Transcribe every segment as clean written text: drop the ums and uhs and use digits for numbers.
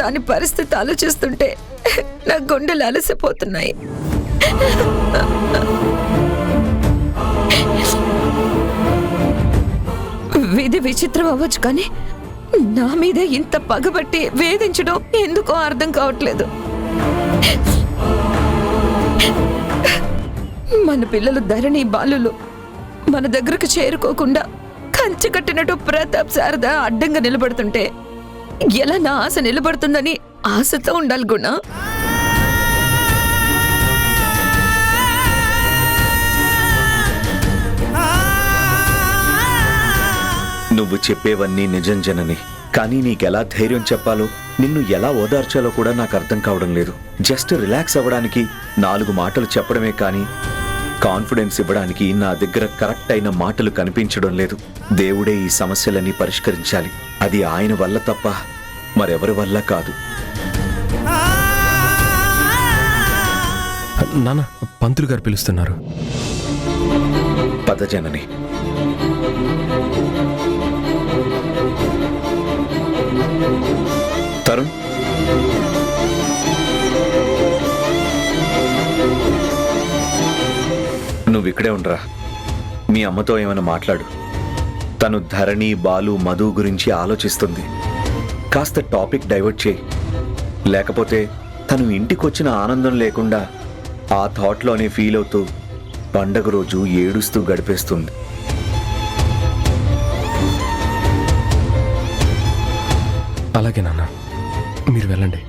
దాని పరిస్థితి ఆలోచిస్తుంటే నా గుండెలు అలసిపోతున్నాయి. విధి విచిత్రం అవ్వచ్చు, కానీ నా మీదే ఇంత పగబట్టి వేధించడం ఎందుకో అర్థం కావట్లేదు. మన పిల్లలు ధరణి బాలులు మన దగ్గరకు చేరుకోకుండా కంచె కట్టినట్టు ప్రతాప్ శారద అడ్డంగా నిలబడుతుంటే ఎలా నా ఆశ నిలబడుతుందని ఆశతో ఉండాలి గుణ. నువ్వు చెప్పేవన్నీ నిజం జనని, కానీ నీకెలా ధైర్యం చెప్పాలో, నిన్ను ఎలా ఓదార్చాలో కూడా నాకు అర్థం కావడం లేదు. జస్ట్ రిలాక్స్ అవ్వడానికి 4 మాటలు చెప్పడమే కానీ కాన్ఫిడెన్స్ ఇవ్వడానికి నా దగ్గర కరెక్ట్ అయిన మాటలు కనిపించడం లేదు. దేవుడే ఈ సమస్యలన్నీ పరిష్కరించాలి. అది ఆయన వల్ల తప్ప మరెవరి వల్ల కాదు. నాన్న, పంతులు గారు పిలుస్తున్నారు. పద జనని. తరుణ్, నువ్వు ఇక్కడే ఉండరా. మీ అమ్మతో ఏమైనా మాట్లాడు. తను ధరణి, బాలు, మధు గురించి ఆలోచిస్తుంది. కాస్త టాపిక్ డైవర్ట్ చేయి. లేకపోతే తను ఇంటికొచ్చిన ఆనందం లేకుండా ఆ థాట్లోనే ఫీల్ అవుతూ పండగ రోజు ఏడుస్తూ గడిపేస్తుంది. అలాగే నాన్న, మీరు వెళ్ళండి.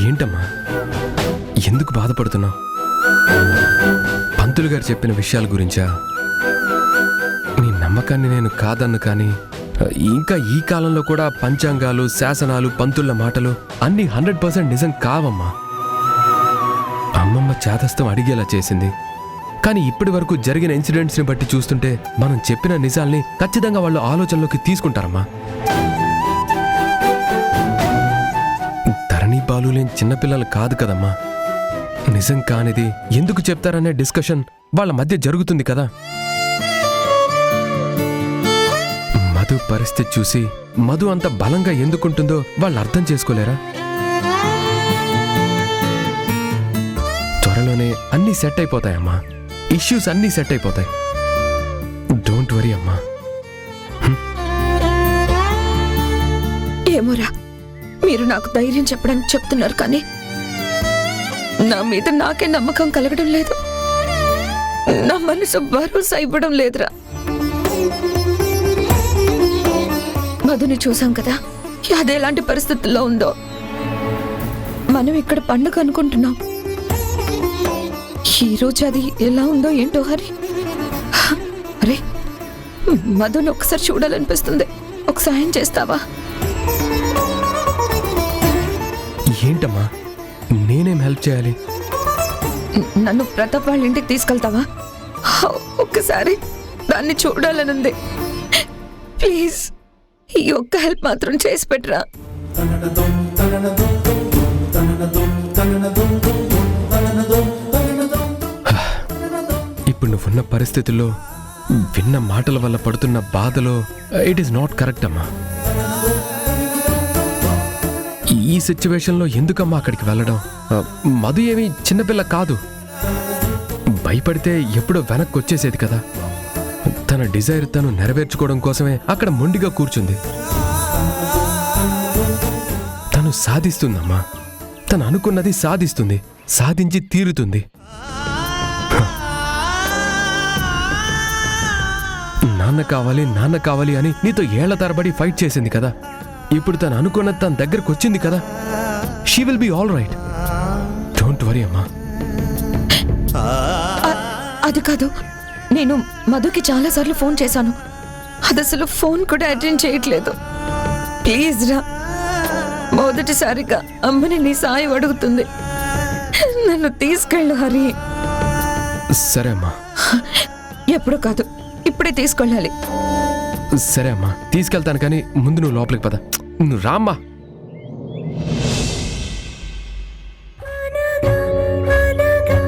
ఏంటమ్మా, ఎందుకు బాధపడుతున్నావు? పంతులు గారు చెప్పిన విషయాల గురించా? నీ నమ్మకాన్ని నేను కాదన్ను, కానీ ఇంకా ఈ కాలంలో కూడా పంచాంగాలు, శాసనాలు, పంతుల మాటలు అన్నీ 100% నిజం కావమ్మా. అమ్మమ్మ చేతస్థం అడిగేలా చేసింది, కానీ ఇప్పటి వరకు జరిగిన ఇన్సిడెంట్స్ని బట్టి చూస్తుంటే మనం చెప్పిన నిజాల్ని ఖచ్చితంగా వాళ్ళు ఆలోచనలోకి తీసుకుంటారమ్మా. ధరణి, బాలులేం చిన్నపిల్లలు కాదు కదమ్మా. నిజం కానిది ఎందుకు చెప్తారనే డిస్కషన్ వాళ్ళ మధ్య జరుగుతుంది కదా. మధు పరిస్థితి చూసి మధు అంత బలంగా ఎందుకుంటుందో వాళ్ళు అర్థం చేసుకోలేరా? త్వరలోనే అన్నీ సెట్ అయిపోతాయమ్మా. ఇష్యూస్ అన్నీ సెట్ అయిపోతాయి. డోంట్ వరీ అమ్మా. ఏమోరా, మీరు నాకు ధైర్యం చెప్పడానికి చెప్తున్నారు, కానీ నా మీద నాకే నమ్మకం కలగడం లేదు. నా మనసు భరోసా ఇవ్వడం లేదురా. మధుని చూసాం కదా, అదేలాంటి పరిస్థితుల్లో ఉందో. మనం ఇక్కడ పండుగ అనుకుంటున్నాం, ఈరోజు అది ఎలా ఉందో ఏంటో. హరి, అరే మధుని ఒకసారి చూడాలనిపిస్తుంది. ఒక సాయం చేస్తావా? ఏంటమ్మా, నేనేం హెల్ప్ చేయాలి? నన్ను ప్రతాప్ వాళ్ళ ఇంటికి తీసుకెళ్తావా? ఒక్కసారి దాన్ని చూడాలనుంది. ప్లీజ్, ఈ ఒక్క హెల్ప్ మాత్రం చేసి పెట్టరా. ఇప్పుడు నువ్వున్న పరిస్థితుల్లో విన్న మాటల వల్ల పడుతున్న బాధలో ఇట్ ఈస్ నాట్ కరెక్ట్ అమ్మా. ఈ సిచ్యువేషన్లో ఎందుకమ్మా అక్కడికి వెళ్ళడం? మధు ఏమీ చిన్నపిల్ల కాదు. భయపడితే ఎప్పుడో వెనక్కి వచ్చేసేది కదా. తన డిజైర్ తను నెరవేర్చుకోవడం కోసమే అక్కడ మొండిగా కూర్చుంది. తను సాధిస్తుందమ్మా. తను అనుకున్నది సాధిస్తుంది, సాధించి తీరుతుంది. నాన్న కావాలి, నాన్న కావాలి అని నీతో ఏళ్ల తరబడి ఫైట్ చేసింది కదా. ఇప్పుడు తను అనుకున్నది తన దగ్గరకు వచ్చింది కదా. She will be all right. Don't worry అమ్మా. అది కాదు, నేను మధుకి చాలాసార్లు ఫోన్ చేశాను. అది అసలు ఫోన్ కూడా అటెండ్ చేయట్లేదు. ప్లీజ్ రా, మొదటిసారిగా అమ్మని నీ సాయం అడుగుతుంది. నన్ను తీసుకెళ్ళు హరి. సరే అమ్మా. ఎప్పుడు కాదు, ఇప్పుడే తీసుకెళ్ళాలి. సరే అమ్మా, తీసుకెళ్తాను, కానీ ముందు నువ్వు లోపలికి పద. నువ్వు రామ్మా. అనగా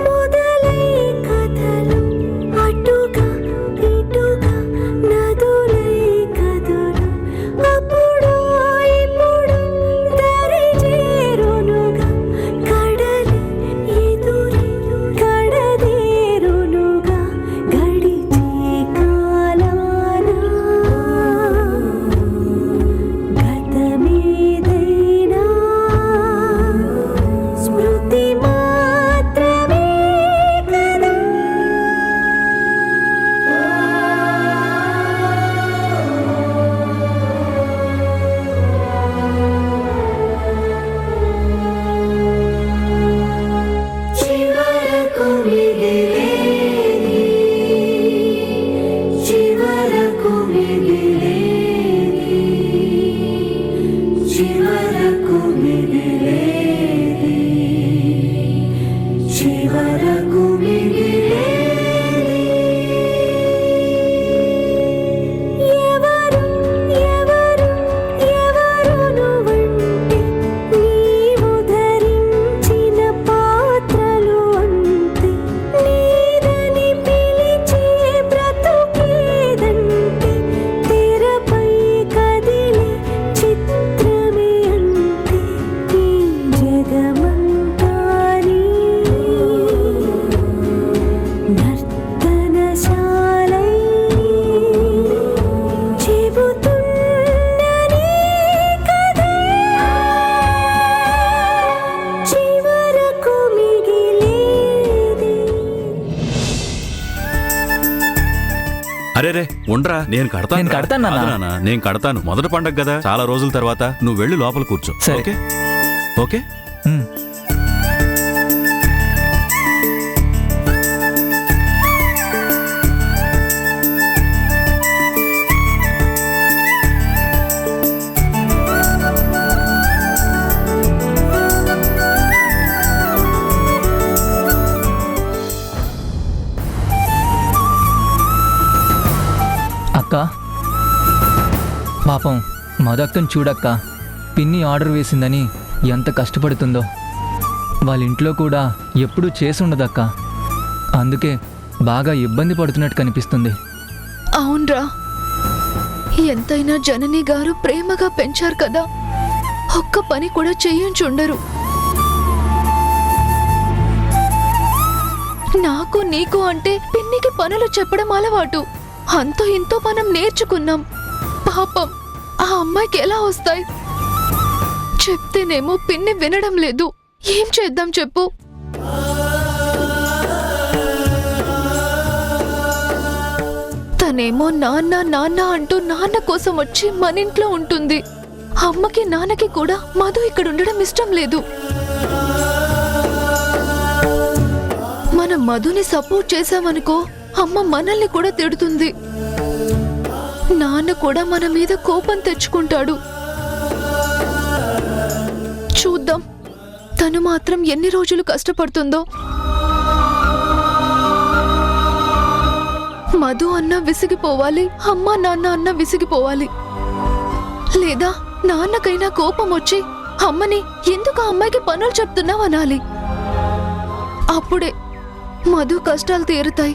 మొదలైన అరే రే ఉండరా, నేను కడతాను. నేను కడతాను, నాన్న. కాదు నాన్న, నేను కడతాను. మొదటి పండగ కదా, చాలా రోజుల తర్వాత. నువ్వు వెళ్ళి లోపల కూర్చో. సరే. Okay okay. ఉమ్. అక్క, పాపం మదక్కని చూడక్క. పిన్ని ఆర్డర్ వేసిందని ఎంత కష్టపడుతుందో. వాళ్ళ ఇంట్లో కూడా ఎప్పుడూ చేసుండదక్క. అందుకే బాగా ఇబ్బంది పడుతున్నట్టు కనిపిస్తుంది. అవునరా, ఎంతైనా జనని గారు ప్రేమగా పెంచారు కదా, ఒక్క పని కూడా చేయించుండరు. నాకు నీకు అంటే పిన్నికి పనులు చెప్పడం అలవాటు. అంతో ఇంతో మనం నేర్చుకున్నాం. పాపం ఆ అమ్మాయికి ఎలా వస్తాయి? చెప్తేనేమో పిన్ని వినడం లేదు. ఏం చేద్దాం చెప్పు? తనేమో నాన్న నాన్న అంటూ నాన్న కోసం వచ్చి మన ఇంట్లో ఉంటుంది. అమ్మకి నాన్నకి కూడా మధు ఇక్కడ ఉండడం ఇష్టం లేదు. మనం మధుని సపోర్ట్ చేశామనుకో, అమ్మ మనల్ని కూడా తిడుతుంది. నాన్న కూడా మన మీద కోపం తెచ్చుకుంటాడు. చూద్దాం తను మాత్రం ఎన్ని రోజులు కష్టపడుతుందో. మధు అన్న విసిగిపోవాలి, అమ్మ నాన్న అన్న విసిగిపోవాలి. లేదా నాన్నకైనా కోపం వచ్చి అమ్మని ఎందుకు ఆ అమ్మాయికి పనులు చెప్తున్నావు అనాలి. అప్పుడే మధు కష్టాలు తీరుతాయి.